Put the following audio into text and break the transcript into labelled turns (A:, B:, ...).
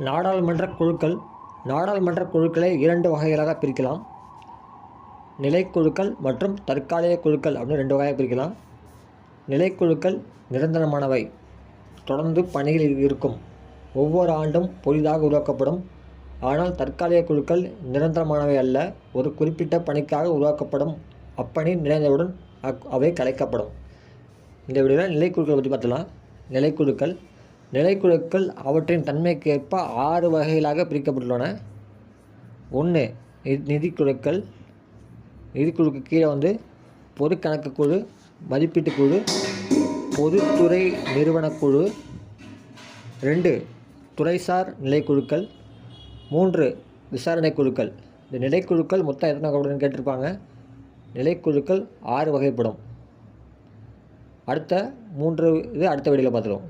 A: நாடாளுமன்ற குழுக்கள் நாடாளுமன்ற குழுக்களை 2 வகைகளாக பிரிக்கலாம். நிலைக்குழுக்கள் மற்றும் தற்காலிக குழுக்கள் அப்படின்னு 2 வகையாக பிரிக்கலாம். நிலைக்குழுக்கள் நிரந்தரமானவை, தொடர்ந்து பணியில் இருக்கும், ஒவ்வொரு ஆண்டும் புதிதாக உருவாக்கப்படும். ஆனால் தற்காலிக குழுக்கள் நிரந்தரமானவை அல்ல, ஒரு குறிப்பிட்ட பணிக்காக உருவாக்கப்படும். அப்பணி நிறைந்தவுடன் அவை கலைக்கப்படும். இந்த வீடியோவில் நிலைக்குழுக்களை பற்றி பார்த்தலாம். நிலைக்குழுக்கள் அவற்றின் தன்மைக்கேற்ப 6 வகைகளாக பிரிக்கப்பட்டுள்ளன. 1. நிதிக்குழுக்கள். நிதிக்குழுக்கு கீழே பொது கணக்கு குழு, மதிப்பீட்டு குழு, பொதுத்துறை நிறுவனக்குழு. 2. துறைசார் நிலைக்குழுக்கள். 3. விசாரணை குழுக்கள். இந்த நிலைக்குழுக்கள் மொத்தம் எத்தனை வகைப்படுன்னு கேட்டிருப்பாங்க. நிலைக்குழுக்கள் 6 வகைப்படும். அடுத்த 3 அடுத்த வீடியோவில் பார்த்துருவோம்.